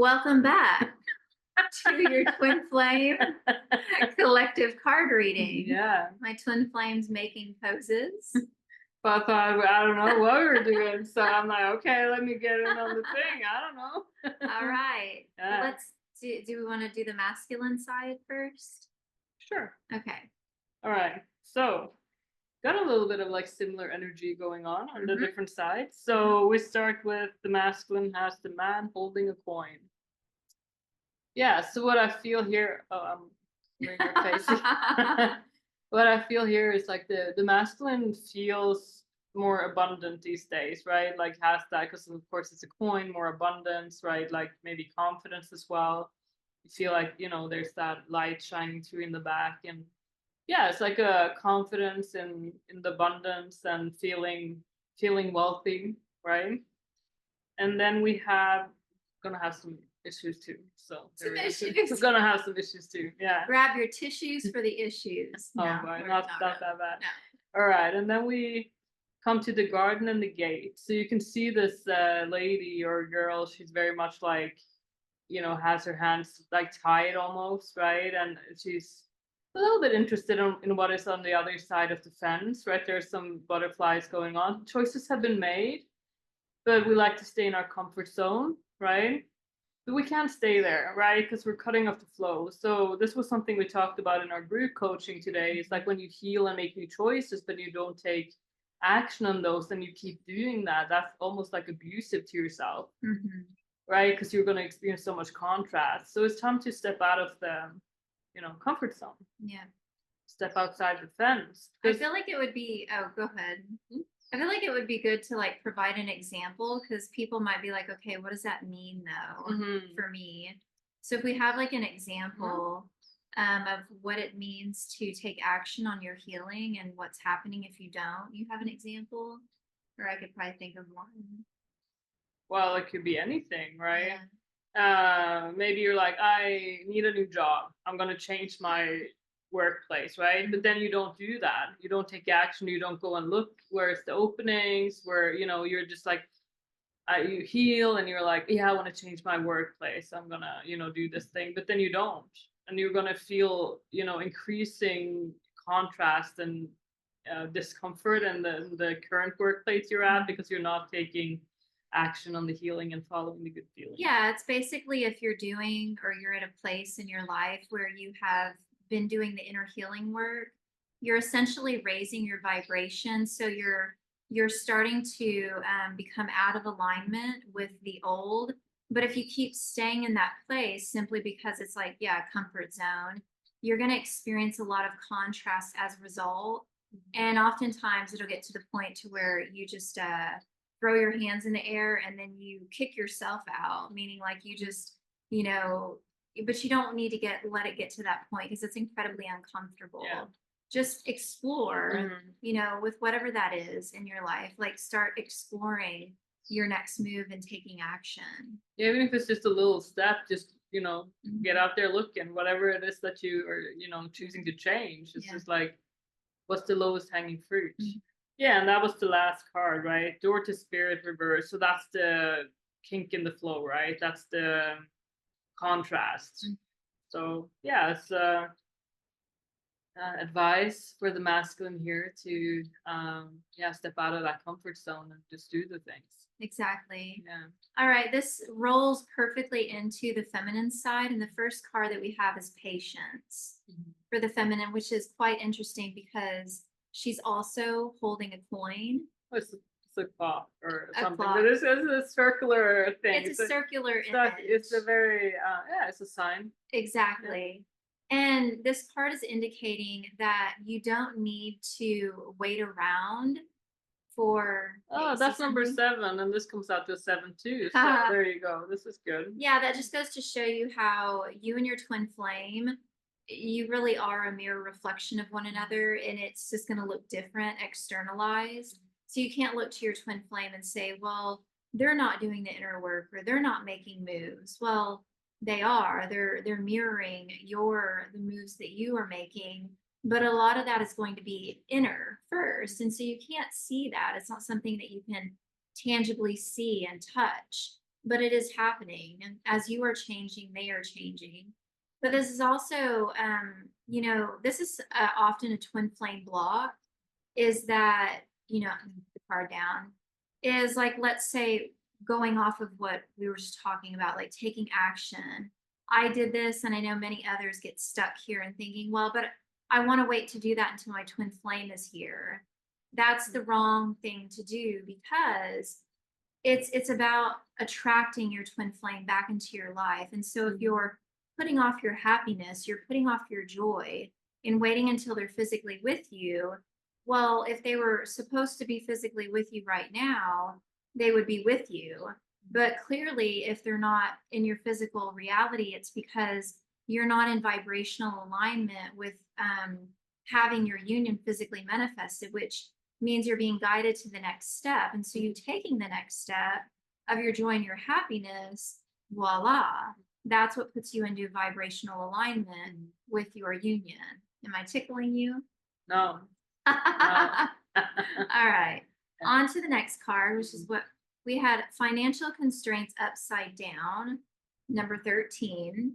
Welcome back to your twin flame collective card reading. Yeah. My twin flames making poses. But I thought, I don't know what we were doing. So I'm like, okay, let me get in on the thing. I don't know. All right. Yeah, Let's do we want to do the masculine side first? sure. Okay. All right. So got a little bit of like similar energy going on the Mhm. different sides. So we start with the masculine has the man holding a coin. Yeah. So what I feel here, oh, I'm wearing your face. What I feel here is like the masculine feels more abundant these days, right? Like has that because of course it's a coin, more abundance, right? Like maybe confidence as well. You feel like there's that light shining through in the back, and yeah, it's like a confidence in the abundance and feeling wealthy, right? And then we have gonna have some issues too. So Some we're issues. gonna have some issues too. Yeah. Grab your tissues for the issues. Oh, No, right. we're Not that bad. no. All right, and then we come to the garden and the gate. So you can see this lady or girl. She's very much like, has her hands like tied almost, right? And she's a little bit interested in what is on the other side of the fence, right? There's some butterflies going on. Choices have been made, but we like to stay in our comfort zone, right? But we can't stay there, right? Because we're cutting off the flow. So this was something we talked about in our group coaching today. It's like when you heal and make new choices, but you don't take action on those, and you keep doing that. That's almost like abusive to yourself, Mhm. right? Because you're going to experience so much contrast. So it's time to step out of the, comfort zone, Yeah. step outside the fence. I Because feel like it would be, oh, go ahead. I feel like it would be good to like provide an example because people might be like, okay, what does that mean though Mhm. for me? So if we have like an Mhm. example of what it means to take action on your healing and what's happening if you don't, you have an example? Or I could probably think of one. Well, it could be anything, right? Yeah. Maybe you're like, I need a new job. I'm gonna change my workplace, right? But then you don't do that. You don't take action. You don't go and look where's the openings, where you're just like, you heal and you're like, yeah, I want to change my workplace. I'm gonna, do this thing. But then you don't, and you're gonna feel, increasing contrast and discomfort in the current workplace you're at Mhm. because you're not taking action on the healing and following the good feelings. Yeah, it's basically if you're doing or you're at a place in your life where you have been doing the inner healing work, you're essentially raising your vibration. So you're starting to become out of alignment with the old. But if you keep staying in that place simply because it's like, yeah, comfort zone, you're going to experience a lot of contrast as a result. And oftentimes it'll get to the point to where you just throw your hands in the air and then you kick yourself out, meaning like you just, you know, but you don't need to let it get to that point because it's incredibly Yeah. uncomfortable. Just explore, Mhm. with whatever that is in your life, like start exploring your next move and taking action. Yeah, even if it's just a little step, just get Mhm. out there looking, whatever it is that you are, choosing to change. It's Yeah. just like, what's the lowest hanging fruit? Mhm. Yeah, and that was the last card, right? Door to spirit reverse. So that's the kink in the flow, right? That's the contrast. So yeah, it's advice for the masculine here to yeah, step out of that comfort zone and just do the things. Exactly. Yeah. All right, this rolls perfectly into the feminine side. And the first card that we have is patience Mhm. for the feminine, which is quite interesting because she's also holding a coin, It's a clock or a something, but clock. it's a circular thing. It's a circular It's a image. very yeah, it's a sign. Yeah. Exactly. And this card is indicating that you don't need to wait around for, yeah, Oh, you see that's number something? 7, and this comes out to 7 too. So there you go. This is good. Yeah, that just goes to show you how you and your twin flame, you really are a mirror reflection of one another, and it's just going to look different externalized. So you can't look to your twin flame and say, well, they're not doing the inner work or they're not making moves. Well, they are. They're mirroring the moves that you are making, but a lot of that is going to be inner first. And so you can't see that. It's not something that you can tangibly see and touch. but it is happening. And as you are changing, they are changing. But this is also, this is often a twin flame block, is that, the card down is like, let's say, going off of what we were just talking about, like taking action. I did this, and I know many others get stuck here and thinking, well, but I want to wait to do that until my twin flame is here. That's the wrong thing to do, because it's about attracting your twin flame back into your life. And so if you're putting off your happiness, you're putting off your joy and waiting until they're physically with you. Well, if they were supposed to be physically with you right now, they would be with you. But clearly, if they're not in your physical reality, it's because you're not in vibrational alignment with having your union physically manifested, which means you're being guided to the next step. And so you taking the next step of your joy and your happiness, voila, that's what puts you into vibrational alignment with your union. Am I tickling you? No. All right. On to the next card, which is what we had: financial constraints upside down, number 13.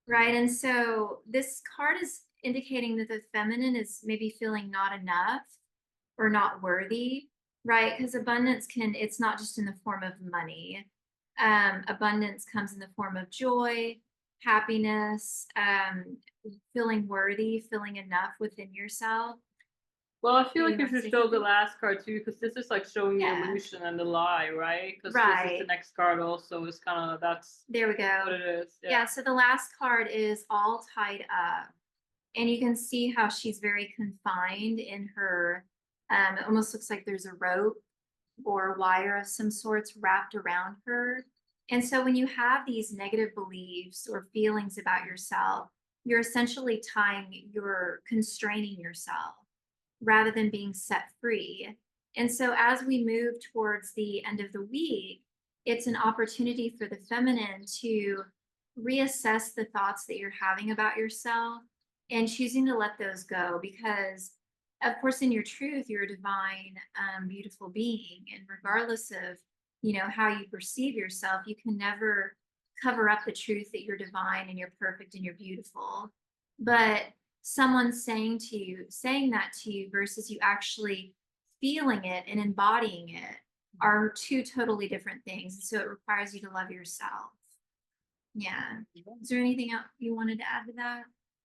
Right. And so this card is indicating that the feminine is maybe feeling not enough or not worthy, right? Because abundance it's not just in the form of money. Abundance comes in the form of joy, happiness, feeling worthy, feeling enough within yourself. Well, I feel Do like you you want to should say show the something? last card too, because this is like showing the Yeah. illusion and the lie, right? Because this is the Right. next card also. Is kind of that's There we what go. it is. Yeah. So the last card is all tied up. And you can see how she's very confined in her, it almost looks like there's a rope or wire of some sorts wrapped around her. And so when you have these negative beliefs or feelings about yourself, you're essentially you're constraining yourself rather than being set free. And so as we move towards the end of the week, it's an opportunity for the feminine to reassess the thoughts that you're having about yourself and choosing to let those go, because of course in your truth you're a divine, beautiful being, and regardless of how you perceive yourself, you can never cover up the truth that you're divine and you're perfect and you're beautiful. But someone saying that to you versus you actually feeling it and embodying it are two totally different things. So it requires you to love yourself. Yeah. Is there anything else you wanted to add to that?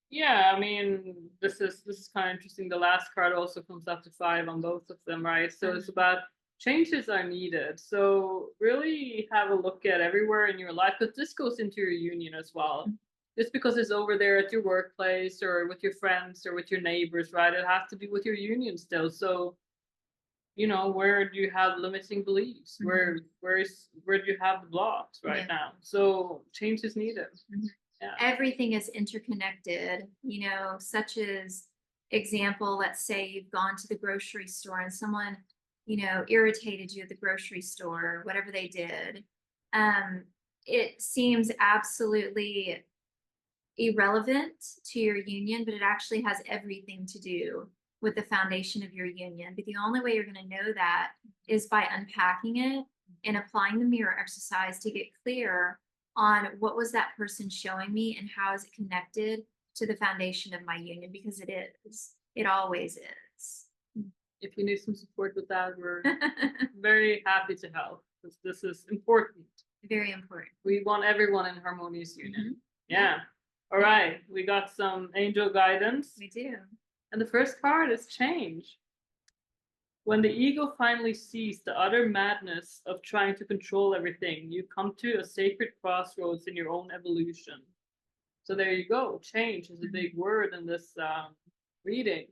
Yeah, I mean, this is kind of interesting. The last card also comes up to 5 on both of them, right? So it's about changes are needed. So really have a look at everywhere in your life, because this goes into your union as well. Just because it's over there at your workplace or with your friends or with your neighbors, right? It has to be with your union still. So where do you have limiting beliefs? Where do you have the blocks right now? So change is needed. Yeah. Everything is interconnected, such as example, let's say you've gone to the grocery store and someone, irritated you at the grocery store, whatever they did. It seems absolutely irrelevant to your union, but it actually has everything to do with the foundation of your union. But the only way you're going to know that is by unpacking it and applying the mirror exercise to get clear on what was that person showing me and how is it connected to the foundation of my union, because it always is. If you need some support with that, we're very happy to help, because this is important. Very important. We want everyone in harmonious union. Yeah. All right, we got some angel guidance. We do. And the first card is change. When the ego finally sees the utter madness of trying to control everything, you come to a sacred crossroads in your own evolution. So there you go. Change is a big word in this reading.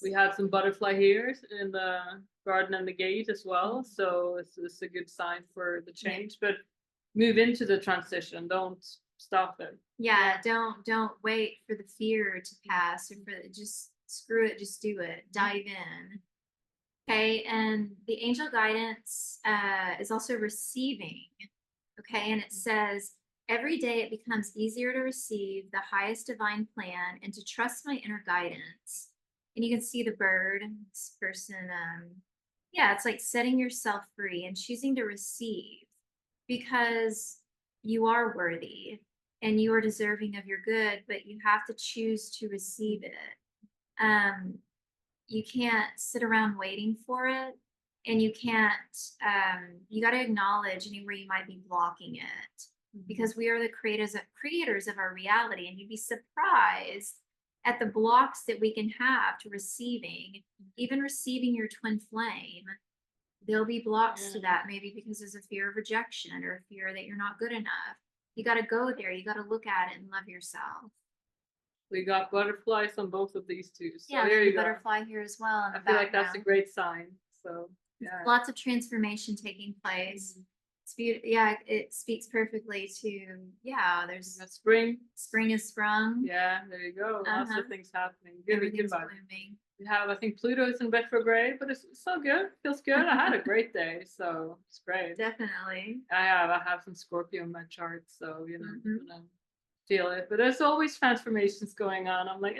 We had some butterfly here in the garden and the gate as well. So it's a good sign for the change. But move into the transition. Don't stop it. Yeah, don't wait for the fear to pass, or just screw it, just do it. Dive in. Okay, and the angel guidance is also receiving. Okay, and it says, every day it becomes easier to receive the highest divine plan and to trust my inner guidance. And you can see the bird, this person, it's like setting yourself free and choosing to receive. because you are worthy and you are deserving of your good, but you have to choose to receive it. Um, you can't sit around waiting for it, and you can't, you got to acknowledge anywhere you might be blocking it, because we are the creators of our reality, and you'd be surprised at the blocks that we can have to receiving, even receiving your twin flame. There'll be blocks to that, maybe because there's a fear of rejection or a fear that you're not good enough. You got to go there. You got to look at it and love yourself. We got butterflies on both of these two. So Yeah, there there's you a go. butterfly here as well in the I feel like that's a background. great sign. So yeah. Lots of transformation taking place. It's beautiful. Yeah, it speaks perfectly to, yeah, there's That's spring. spring is sprung. Yeah, there you go. Lots of things happening. Good Everything's vibe. blooming. We have, I think, Pluto's in retrograde, but it's so good. Feels good. I had a great day, so it's great. Definitely. I have some Scorpio in my chart, so you know, Mhm. I'm gonna feel it. But there's always transformations going on. I'm like,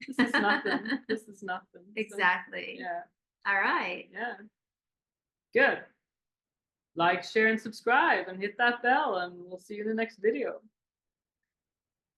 this is nothing. This is nothing. So, Exactly. yeah. All right. Yeah. Good. Like, share, and subscribe, and hit that bell, and we'll see you in the next video.